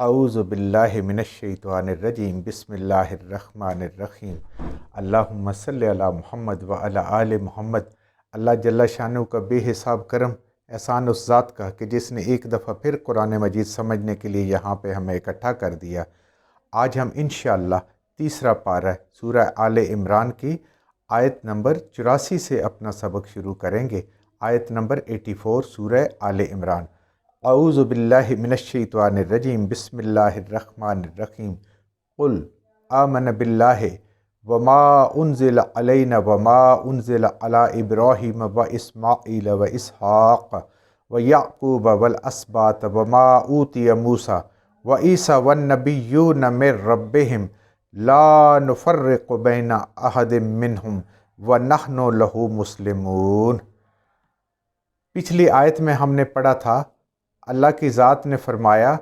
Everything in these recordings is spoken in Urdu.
اعوذ باللہ من الشیطان الرجیم بسم اللہ الرحمن الرحیم اللہم صلی علی محمد وعلی آل محمد۔ اللہ جل شانہ کا بے حساب کرم احسان اس ذات کا کہ جس نے ایک دفعہ پھر قرآن مجید سمجھنے کے لیے یہاں پہ ہمیں اکٹھا کر دیا۔ آج ہم انشاءاللہ تیسرا پارہ سورہ آل عمران کی آیت نمبر 84 سے اپنا سبق شروع کریں گے۔ آیت نمبر 84 سورہ آل عمران۔ اعوذ باللہ من الشیطان الرجیم بسم اللہ الرحمن الرحیم قل آمن باللہ وما انزل علینا وما انزل علی ابراہیم و اسماعیل و اسحاق و یعقوب والاسباط وما اوتی موسیٰ و عیسیٰ والنبیون من ربہم لا نفرق بین احد منہم ونحن لہ مسلمون۔ پچھلی آیت میں ہم نے پڑھا تھا اللہ کی ذات نے فرمایا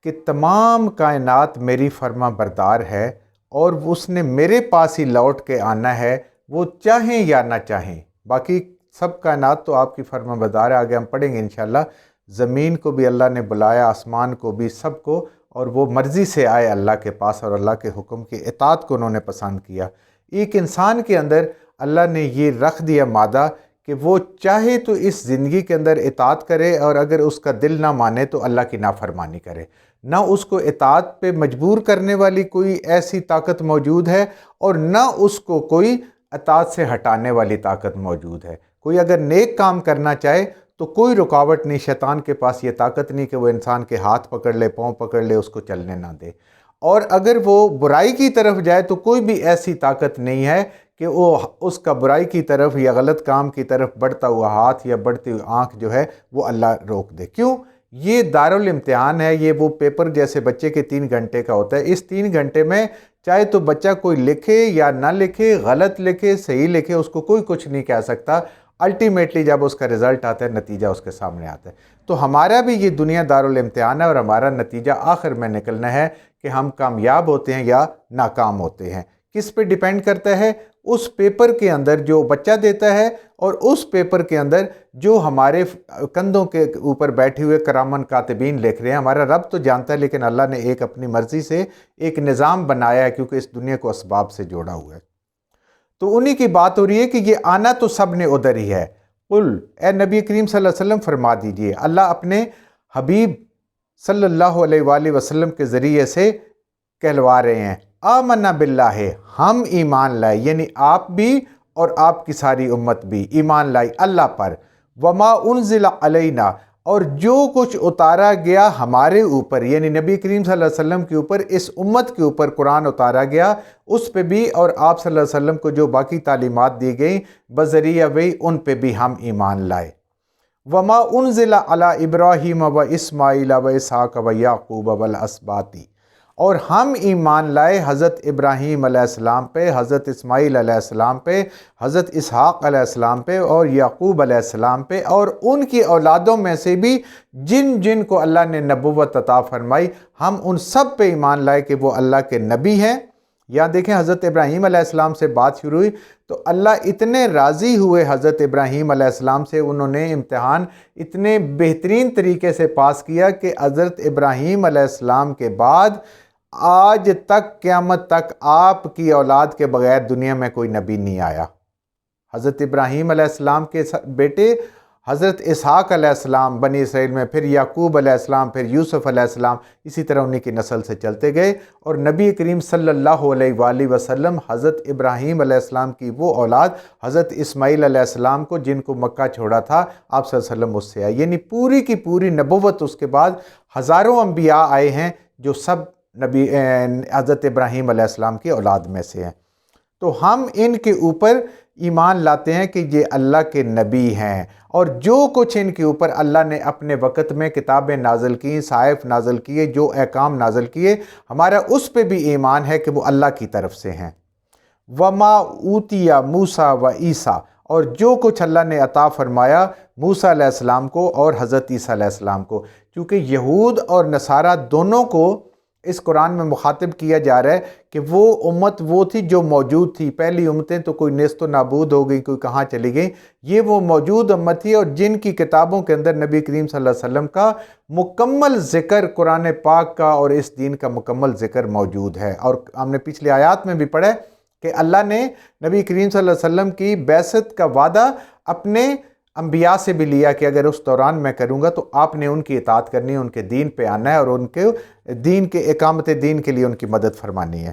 کہ تمام کائنات میری فرما بردار ہے اور اس نے میرے پاس ہی لوٹ کے آنا ہے، وہ چاہیں یا نہ چاہیں۔ باقی سب کائنات تو آپ کی فرما بردار ہے، آگے ہم پڑھیں گے انشاءاللہ۔ زمین کو بھی اللہ نے بلایا، آسمان کو بھی، سب کو، اور وہ مرضی سے آئے اللہ کے پاس اور اللہ کے حکم کی اطاعت کو انہوں نے پسند کیا۔ ایک انسان کے اندر اللہ نے یہ رکھ دیا مادہ کہ وہ چاہے تو اس زندگی کے اندر اطاعت کرے، اور اگر اس کا دل نہ مانے تو اللہ کی نافرمانی کرے۔ نہ اس کو اطاعت پہ مجبور کرنے والی کوئی ایسی طاقت موجود ہے، اور نہ اس کو کوئی اطاعت سے ہٹانے والی طاقت موجود ہے۔ کوئی اگر نیک کام کرنا چاہے تو کوئی رکاوٹ نہیں، شیطان کے پاس یہ طاقت نہیں کہ وہ انسان کے ہاتھ پکڑ لے، پاؤں پکڑ لے، اس کو چلنے نہ دے۔ اور اگر وہ برائی کی طرف جائے تو کوئی بھی ایسی طاقت نہیں ہے کہ وہ اس کا برائی کی طرف یا غلط کام کی طرف بڑھتا ہوا ہاتھ یا بڑھتی ہوئی آنکھ جو ہے وہ اللہ روک دے۔ کیوں؟ یہ دارالامتحان ہے، یہ وہ پیپر جیسے بچے کے 3 گھنٹے کا ہوتا ہے۔ اس 3 گھنٹے میں چاہے تو بچہ کوئی لکھے یا نہ لکھے، غلط لکھے صحیح لکھے، اس کو کوئی کچھ نہیں کہہ سکتا۔ الٹیمیٹلی جب اس کا رزلٹ آتا ہے، نتیجہ اس کے سامنے آتا ہے۔ تو ہمارا بھی یہ دنیا دارالامتحان ہے، اور ہمارا نتیجہ آخر میں نکلنا ہے کہ ہم کامیاب ہوتے ہیں یا ناکام ہوتے ہیں۔ کس پہ ڈیپینڈ کرتا ہے؟ اس پیپر کے اندر جو بچہ دیتا ہے، اور اس پیپر کے اندر جو ہمارے کندھوں کے اوپر بیٹھے ہوئے کرامن کاتبین لکھ رہے ہیں۔ ہمارا رب تو جانتا ہے، لیکن اللہ نے ایک اپنی مرضی سے ایک نظام بنایا ہے، کیونکہ اس دنیا کو اسباب سے جوڑا ہوا ہے۔ تو انہی کی بات ہو رہی ہے کہ یہ آنا تو سب نے ادھر ہی ہے۔ قل، اے نبی کریم صلی اللہ علیہ وسلم فرما دیجئے، اللہ اپنے حبیب صلی اللہ علیہ وآلہ وسلم کے ذریعے سے کہلوا رہے ہیں، آمنا باللہ، ہم ایمان لائے، یعنی آپ بھی اور آپ کی ساری امت بھی ایمان لائی اللہ پر۔ وما انزل علینا، اور جو کچھ اتارا گیا ہمارے اوپر، یعنی نبی کریم صلی اللہ علیہ وسلم کے اوپر، اس امت کے اوپر قرآن اتارا گیا، اس پہ بھی، اور آپ صلی اللہ علیہ وسلم کو جو باقی تعلیمات دی گئیں بذریعہ وہی، ان پہ بھی ہم ایمان لائے۔ وما انزل علی ابراہیم و اسماعیل و اسحاق و یعقوب والاسباط، اور ہم ایمان لائے حضرت ابراہیم علیہ السلام پہ، حضرت اسماعیل علیہ السلام پہ، حضرت اسحاق علیہ السلام پہ، اور یعقوب علیہ السلام پہ، اور ان کی اولادوں میں سے بھی جن جن کو اللہ نے نبوت عطا فرمائی، ہم ان سب پہ ایمان لائے کہ وہ اللہ کے نبی ہیں۔ یہاں دیکھیں، حضرت ابراہیم علیہ السلام سے بات شروع ہوئی تو اللہ اتنے راضی ہوئے حضرت ابراہیم علیہ السلام سے، انہوں نے امتحان اتنے بہترین طریقے سے پاس کیا کہ حضرت ابراہیم علیہ السلام کے بعد آج تک، قیامت تک، آپ کی اولاد کے بغیر دنیا میں کوئی نبی نہیں آیا۔ حضرت ابراہیم علیہ السلام کے بیٹے حضرت اسحاق علیہ السلام بنی اسرائیل میں، پھر یعقوب علیہ السلام، پھر یوسف علیہ السلام، اسی طرح انہی کی نسل سے چلتے گئے، اور نبی کریم صلی اللہ علیہ وآلہ وسلم حضرت ابراہیم علیہ السلام کی وہ اولاد حضرت اسماعیل علیہ السلام کو، جن کو مکہ چھوڑا تھا آپ صلی اللہ علیہ وسلم، اس سے آئے۔ یعنی پوری کی پوری نبوت اس کے بعد ہزاروں انبیاء آئے ہیں جو سب نبی حضرت ابراہیم علیہ السلام کی اولاد میں سے ہیں۔ تو ہم ان کے اوپر ایمان لاتے ہیں کہ یہ اللہ کے نبی ہیں، اور جو کچھ ان کے اوپر اللہ نے اپنے وقت میں کتابیں نازل کی، صحائف نازل کیے، جو احکام نازل کیے، ہمارا اس پہ بھی ایمان ہے کہ وہ اللہ کی طرف سے ہیں۔ وما اوتی موسیٰ و عیسیٰ، اور جو کچھ اللہ نے عطا فرمایا موسیٰ علیہ السلام کو اور حضرت عیسیٰ علیہ السلام کو، کیونکہ یہود اور نصارہ دونوں کو اس قرآن میں مخاطب کیا جا رہا ہے کہ وہ امت وہ تھی جو موجود تھی، پہلی امتیں تو کوئی نیست و نابود ہو گئی، کوئی کہاں چلی گئی، یہ وہ موجود امت تھی اور جن کی کتابوں کے اندر نبی کریم صلی اللہ علیہ وسلم کا مکمل ذکر، قرآن پاک کا اور اس دین کا مکمل ذکر موجود ہے۔ اور ہم نے پچھلی آیات میں بھی پڑھا ہے کہ اللہ نے نبی کریم صلی اللہ علیہ وسلم کی بعثت کا وعدہ اپنے انبیاء سے بھی لیا کہ اگر اس دوران میں کروں گا تو آپ نے ان کی اطاعت کرنی ہے، ان کے دین پہ آنا ہے اور ان کے دین کے اقامت دین کے لیے ان کی مدد فرمانی ہے۔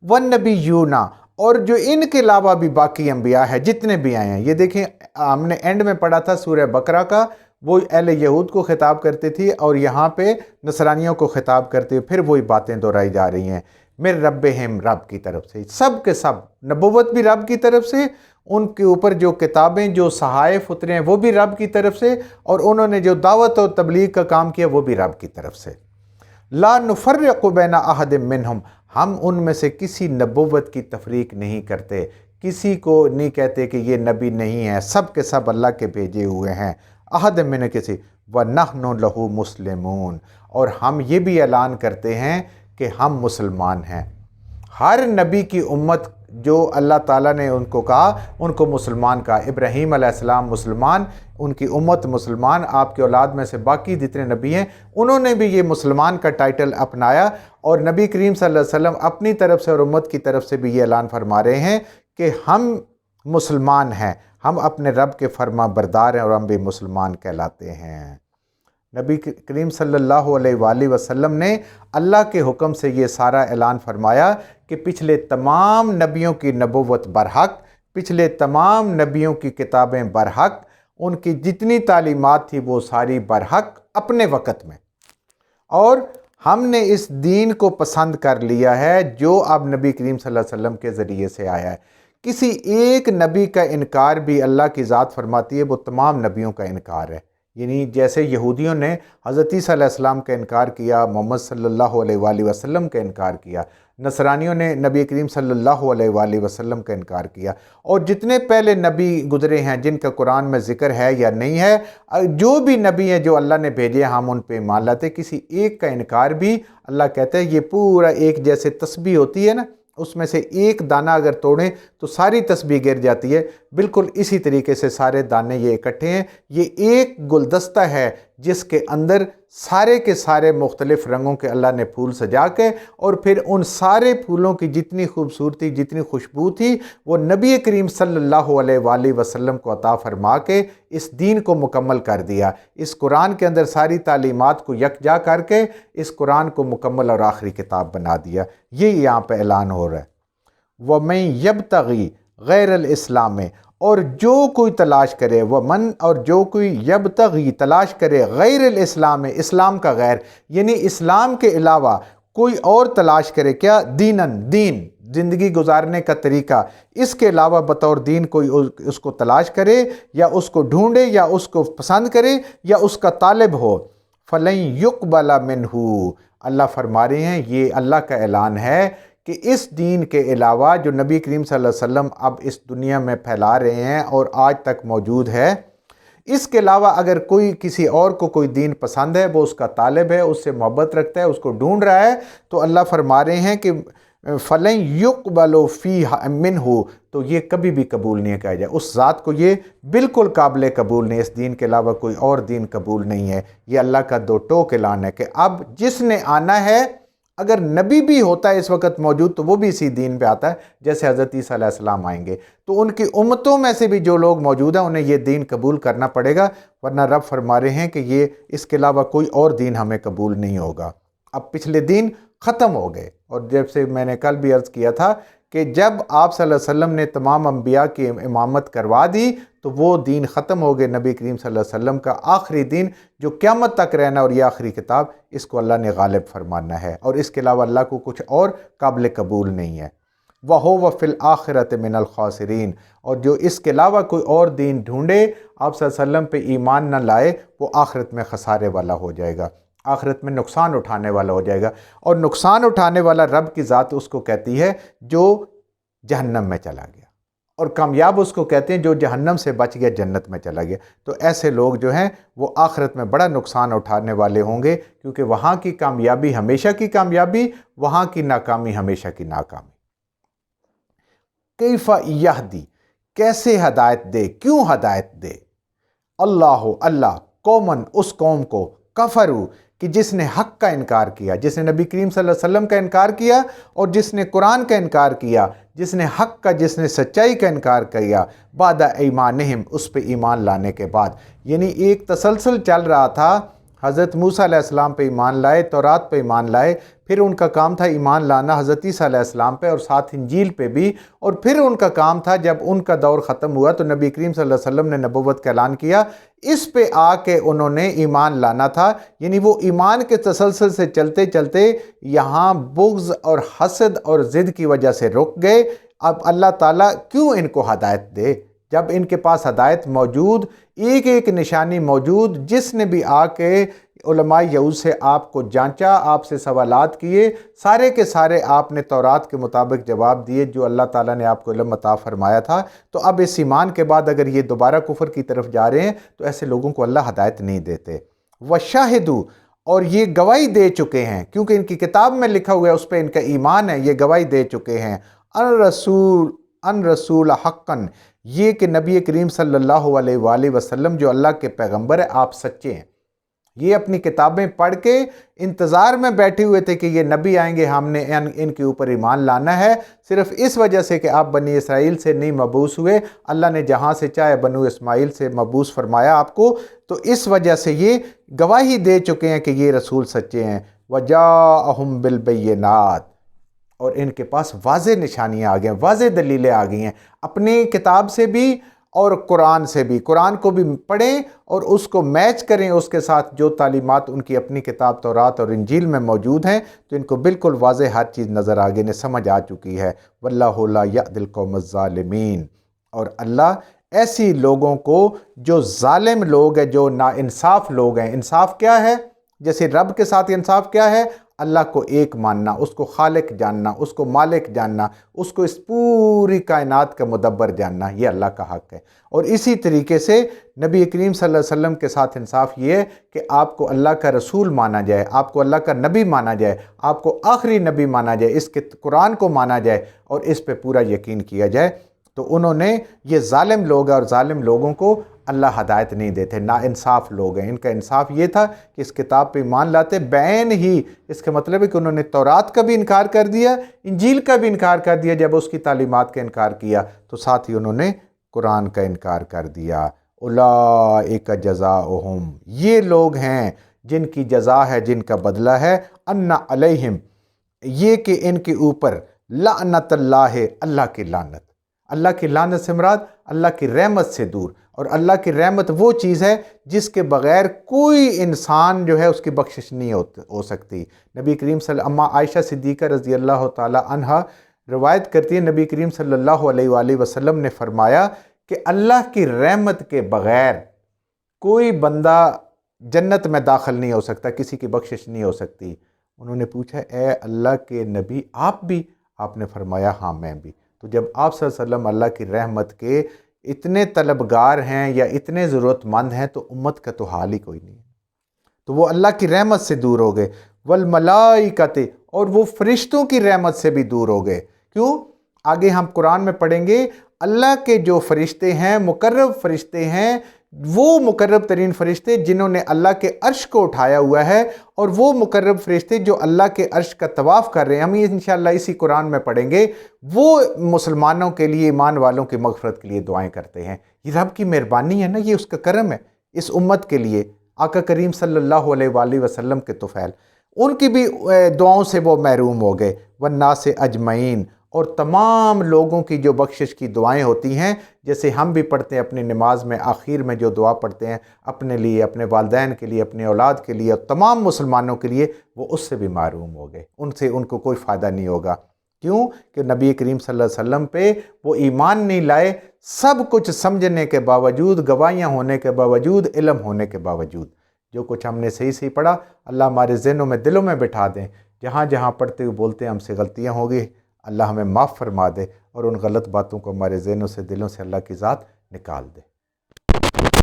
وَالنَّبِيُّونَ، اور جو ان کے علاوہ بھی باقی انبیاء ہیں جتنے بھی آئے ہیں، یہ دیکھیں ہم نے اینڈ میں پڑھا تھا سورہ بقرہ کا، وہ اہل یہود کو خطاب کرتی تھی اور یہاں پہ نصرانیوں کو خطاب کرتے ہوئے پھر وہی باتیں دہرائی جا رہی ہیں۔ میرے ربہم، رب کی طرف سے، سب کے سب، نبوت بھی رب کی طرف سے، ان کے اوپر جو کتابیں جو صحائف اترے ہیں وہ بھی رب کی طرف سے، اور انہوں نے جو دعوت اور تبلیغ کا کام کیا وہ بھی رب کی طرف سے۔ لا نفرق بین احد منہم، ہم ان میں سے کسی نبوت کی تفریق نہیں کرتے، کسی کو نہیں کہتے کہ یہ نبی نہیں ہے، سب کے سب اللہ کے بھیجے ہوئے ہیں۔ احد من کسی، وَنَحْنُ لَهُ مُسْلِمُونَ، اور ہم یہ بھی اعلان کرتے ہیں کہ ہم مسلمان ہیں۔ ہر نبی کی امت جو اللہ تعالیٰ نے ان کو کہا، ان کو مسلمان کہا۔ ابراہیم علیہ السلام مسلمان، ان کی امت مسلمان، آپ کے اولاد میں سے باقی جتنے نبی ہیں انہوں نے بھی یہ مسلمان کا ٹائٹل اپنایا، اور نبی کریم صلی اللہ علیہ وسلم اپنی طرف سے اور امت کی طرف سے بھی یہ اعلان فرما رہے ہیں کہ ہم مسلمان ہیں، ہم اپنے رب کے فرما بردار ہیں اور ہم بھی مسلمان کہلاتے ہیں۔ نبی کریم صلی اللہ علیہ وآلہ وسلم نے اللہ کے حکم سے یہ سارا اعلان فرمایا کہ پچھلے تمام نبیوں کی نبوت برحق، پچھلے تمام نبیوں کی کتابیں برحق، ان کی جتنی تعلیمات تھی وہ ساری برحق اپنے وقت میں، اور ہم نے اس دین کو پسند کر لیا ہے جو اب نبی کریم صلی اللہ علیہ وسلم کے ذریعے سے آیا ہے۔ کسی ایک نبی کا انکار بھی اللہ کی ذات فرماتی ہے وہ تمام نبیوں کا انکار ہے۔ یعنی جیسے یہودیوں نے حضرت عیسیٰ علیہ السلام کا انکار کیا، محمد صلی اللہ علیہ وآلہ وسلم کا انکار کیا، نصرانیوں نے نبی کریم صلی اللہ علیہ وآلہ وسلم کا انکار کیا، اور جتنے پہلے نبی گزرے ہیں جن کا قرآن میں ذکر ہے یا نہیں ہے، جو بھی نبی ہیں جو اللہ نے بھیجے ہم ان پہ ایمان لاتے، کسی ایک کا انکار بھی اللہ کہتا ہے یہ پورا ایک جیسے تسبیح ہوتی ہے نا، اس میں سے ایک دانہ اگر توڑیں تو ساری تسبیح گر جاتی ہے، بالکل اسی طریقے سے سارے دانے یہ اکٹھے ہیں، یہ ایک گلدستہ ہے جس کے اندر سارے کے سارے مختلف رنگوں کے اللہ نے پھول سجا کے، اور پھر ان سارے پھولوں کی جتنی خوبصورتی جتنی خوشبو تھی وہ نبی کریم صلی اللہ علیہ وآلہ وسلم کو عطا فرما کے اس دین کو مکمل کر دیا۔ اس قرآن کے اندر ساری تعلیمات کو یکجا کر کے اس قرآن کو مکمل اور آخری کتاب بنا دیا۔ یہ یہاں پہ اعلان ہو رہا ہے۔ وَمَن يَبْتَغِي غیر الاسلام، اور جو کوئی تلاش کرے، ومن، اور جو کوئی یبتغی تلاش کرے غیر الاسلام، اسلام کا غیر، یعنی اسلام کے علاوہ کوئی اور تلاش کرے، کیا؟ دینن، دین، زندگی گزارنے کا طریقہ، اس کے علاوہ بطور دین کوئی اس کو تلاش کرے یا اس کو ڈھونڈے یا اس کو پسند کرے یا اس کا طالب ہو، فَلَن يُقْبَلَ مِنْهُ، اللہ فرما رہے ہیں یہ اللہ کا اعلان ہے کہ اس دین کے علاوہ جو نبی کریم صلی اللہ علیہ وسلم اب اس دنیا میں پھیلا رہے ہیں اور آج تک موجود ہے، اس کے علاوہ اگر کوئی کسی اور کو کوئی دین پسند ہے، وہ اس کا طالب ہے، اس سے محبت رکھتا ہے، اس کو ڈھونڈ رہا ہے، تو اللہ فرما رہے ہیں کہ فَلَن يُقْبَلُ فِيهَا مِنْهُ، تو یہ کبھی بھی قبول نہیں کیا جائے، اس ذات کو یہ بالکل قابل قبول نہیں، اس دین کے علاوہ کوئی اور دین قبول نہیں ہے۔ یہ اللہ کا دو ٹوک اعلان ہے کہ اب جس نے آنا ہے، اگر نبی بھی ہوتا ہے اس وقت موجود تو وہ بھی اسی دین پہ آتا ہے جیسے حضرت عیسیٰ علیہ السلام آئیں گے، تو ان کی امتوں میں سے بھی جو لوگ موجود ہیں انہیں یہ دین قبول کرنا پڑے گا، ورنہ رب فرما رہے ہیں کہ یہ اس کے علاوہ کوئی اور دین ہمیں قبول نہیں ہوگا۔ اب پچھلے دین ختم ہو گئے، اور جب سے میں نے کل بھی عرض کیا تھا کہ جب آپ صلی اللہ علیہ وسلم نے تمام انبیاء کی امامت کروا دی تو وہ دین ختم ہو گئے، نبی کریم صلی اللہ علیہ وسلم کا آخری دین جو قیامت تک رہنا، اور یہ آخری کتاب، اس کو اللہ نے غالب فرمانا ہے، اور اس کے علاوہ اللہ کو کچھ اور قابل قبول نہیں ہے۔ وَهُوَ فِي الْآخِرَةِ مِنَ الْخَاسِرِينَ، اور جو اس کے علاوہ کوئی اور دین ڈھونڈے، آپ صلی اللہ علیہ وسلم پہ ایمان نہ لائے، وہ آخرت میں خسارے والا ہو جائے گا، آخرت میں نقصان اٹھانے والا ہو جائے گا، اور نقصان اٹھانے والا رب کی ذات اس کو کہتی ہے جو جہنم میں چلا گیا۔ اور کامیاب اس کو کہتے ہیں جو جہنم سے بچ گیا جنت میں چلا گیا۔ تو ایسے لوگ جو ہیں وہ آخرت میں بڑا نقصان اٹھانے والے ہوں گے، کیونکہ وہاں کی کامیابی ہمیشہ کی کامیابی، وہاں کی ناکامی ہمیشہ کی ناکامی۔ کیف یہدی، کیسے ہدایت دے، کیوں ہدایت دے، اللہ قومن، اس قوم کو، کفرو، کہ جس نے حق کا انکار کیا، جس نے نبی کریم صلی اللہ علیہ وسلم کا انکار کیا، اور جس نے قرآن کا انکار کیا، جس نے حق کا، جس نے سچائی کا انکار کیا، بعد ایمانہم، اس پہ ایمان لانے کے بعد۔ یعنی ایک تسلسل چل رہا تھا، حضرت موسیٰ علیہ السلام پہ ایمان لائے، تورات پہ ایمان لائے، پھر ان کا کام تھا ایمان لانا حضرت عیسیٰ علیہ السلام پہ اور ساتھ انجیل پہ بھی، اور پھر ان کا کام تھا جب ان کا دور ختم ہوا تو نبی کریم صلی اللہ علیہ وسلم نے نبوت کا اعلان کیا، اس پہ آ کے انہوں نے ایمان لانا تھا۔ یعنی وہ ایمان کے تسلسل سے چلتے چلتے یہاں بغض اور حسد اور ضد کی وجہ سے رک گئے۔ اب اللہ تعالیٰ کیوں ان کو ہدایت دے جب ان کے پاس ہدایت موجود، ایک ایک نشانی موجود، جس نے بھی آ کے علماء یہود سے آپ کو جانچا، آپ سے سوالات کیے، سارے کے سارے آپ نے تورات کے مطابق جواب دیے جو اللہ تعالیٰ نے آپ کو علم عطا فرمایا تھا۔ تو اب اس ایمان کے بعد اگر یہ دوبارہ کفر کی طرف جا رہے ہیں تو ایسے لوگوں کو اللہ ہدایت نہیں دیتے۔ وَشَاهِدُوا، اور یہ گواہی دے چکے ہیں، کیونکہ ان کی کتاب میں لکھا ہوا ہے، اس پہ ان کا ایمان ہے، یہ گواہی دے چکے ہیں، ان رسول حقاً، یہ کہ نبی کریم صلی اللہ علیہ وآلہ وسلم جو اللہ کے پیغمبر ہیں آپ سچے ہیں۔ یہ اپنی کتابیں پڑھ کے انتظار میں بیٹھے ہوئے تھے کہ یہ نبی آئیں گے، ہم نے ان کے اوپر ایمان لانا ہے، صرف اس وجہ سے کہ آپ بنی اسرائیل سے نہیں مبعوث ہوئے، اللہ نے جہاں سے چاہے بنو اسماعیل سے مبعوث فرمایا آپ کو، تو اس وجہ سے یہ گواہی دے چکے ہیں کہ یہ رسول سچے ہیں۔ وَجَاءَهُم بِالْبَيِّنَاتِ، اور ان کے پاس واضح نشانیاں آ گئی ہیں، واضح دلیلیں آ گئی ہیں، اپنی کتاب سے بھی اور قرآن سے بھی۔ قرآن کو بھی پڑھیں اور اس کو میچ کریں اس کے ساتھ جو تعلیمات ان کی اپنی کتاب تورات اور انجیل میں موجود ہیں، تو ان کو بالکل واضح ہر چیز نظر آ گئی، انہیں سمجھ آ چکی ہے۔ وَاللَّهُ لَا يَهْدِي الْقَوْمَ الظَّالِمِينَ، اور اللہ ایسی لوگوں کو جو ظالم لوگ ہیں، جو ناانصاف لوگ ہیں۔ انصاف کیا ہے؟ جیسے رب کے ساتھ انصاف کیا ہے؟ اللہ کو ایک ماننا، اس کو خالق جاننا، اس کو مالک جاننا، اس کو اس پوری کائنات کا مدبر جاننا، یہ اللہ کا حق ہے۔ اور اسی طریقے سے نبی کریم صلی اللہ علیہ وسلم کے ساتھ انصاف یہ ہے کہ آپ کو اللہ کا رسول مانا جائے، آپ کو اللہ کا نبی مانا جائے، آپ کو آخری نبی مانا جائے، اس کے قرآن کو مانا جائے اور اس پہ پورا یقین کیا جائے۔ تو انہوں نے، یہ ظالم لوگ ہیں اور ظالم لوگوں کو اللہ ہدایت نہیں دیتے، ناانصاف لوگ ہیں۔ ان کا انصاف یہ تھا کہ اس کتاب پہ ایمان لاتے، بعین ہی اس کا مطلب ہے کہ انہوں نے تورات کا بھی انکار کر دیا، انجیل کا بھی انکار کر دیا جب اس کی تعلیمات کا انکار کیا، تو ساتھ ہی انہوں نے قرآن کا انکار کر دیا۔ اولئک جزاؤہم، یہ لوگ ہیں جن کی جزا ہے، جن کا بدلہ ہے، ان علیہم، یہ کہ ان کے اوپر لعنت اللہ، اللہ کی لعنت۔ اللہ کی لعنت سے مراد اللہ کی رحمت سے دور، اور اللہ کی رحمت وہ چیز ہے جس کے بغیر کوئی انسان جو ہے اس کی بخشش نہیں ہو سکتی۔ نبی کریم اما عائشہ صدیقہ رضی اللہ تعالی عنہا روایت کرتی ہے، نبی کریم صلی اللہ علیہ وآلہ وسلم نے فرمایا کہ اللہ کی رحمت کے بغیر کوئی بندہ جنت میں داخل نہیں ہو سکتا، کسی کی بخشش نہیں ہو سکتی۔ انہوں نے پوچھا اے اللہ کے نبی آپ بھی؟ آپ نے فرمایا ہاں میں بھی۔ تو جب آپ صلی اللہ علیہ وسلم اللہ کی رحمت کے اتنے طلبگار ہیں یا اتنے ضرورت مند ہیں تو امت کا تو حال ہی کوئی نہیں ہے، تو وہ اللہ کی رحمت سے دور ہو گئے۔ والملائکۃ، اور وہ فرشتوں کی رحمت سے بھی دور ہو گئے۔ کیوں؟ آگے ہم قرآن میں پڑھیں گے، اللہ کے جو فرشتے ہیں، مقرب فرشتے ہیں، وہ مقرب ترین فرشتے جنہوں نے اللہ کے عرش کو اٹھایا ہوا ہے، اور وہ مقرب فرشتے جو اللہ کے عرش کا طواف کر رہے ہیں، ہم یہ انشاءاللہ اسی قرآن میں پڑھیں گے، وہ مسلمانوں کے لیے، ایمان والوں کی مغفرت کے لیے دعائیں کرتے ہیں۔ یہ رب کی مہربانی ہے نا، یہ اس کا کرم ہے اس امت کے لیے، آقا کریم صلی اللہ علیہ وآلہ وسلم کے طفیل، ان کی بھی دعاؤں سے وہ محروم ہو گئے۔ والناس اجمعین، اور تمام لوگوں کی جو بخشش کی دعائیں ہوتی ہیں، جیسے ہم بھی پڑھتے ہیں اپنی نماز میں آخر میں جو دعا پڑھتے ہیں اپنے لیے، اپنے والدین کے لیے، اپنے اولاد کے لیے، اور تمام مسلمانوں کے لیے، وہ اس سے بھی محروم ہو گئے، ان کو کوئی فائدہ نہیں ہوگا۔ کیوں؟ کہ نبی کریم صلی اللہ علیہ وسلم پہ وہ ایمان نہیں لائے، سب کچھ سمجھنے کے باوجود، گواہیاں ہونے کے باوجود، علم ہونے کے باوجود۔ جو کچھ ہم نے صحیح پڑھا اللہ ہمارے ذہنوں میں، دلوں میں بٹھا دیں، جہاں جہاں پڑھتے ہوئے بولتے ہیں ہم سے غلطیاں ہو گئی، اللہ ہمیں معاف فرما دے، اور ان غلط باتوں کو ہمارے ذہنوں سے دلوں سے اللہ کی ذات نکال دے۔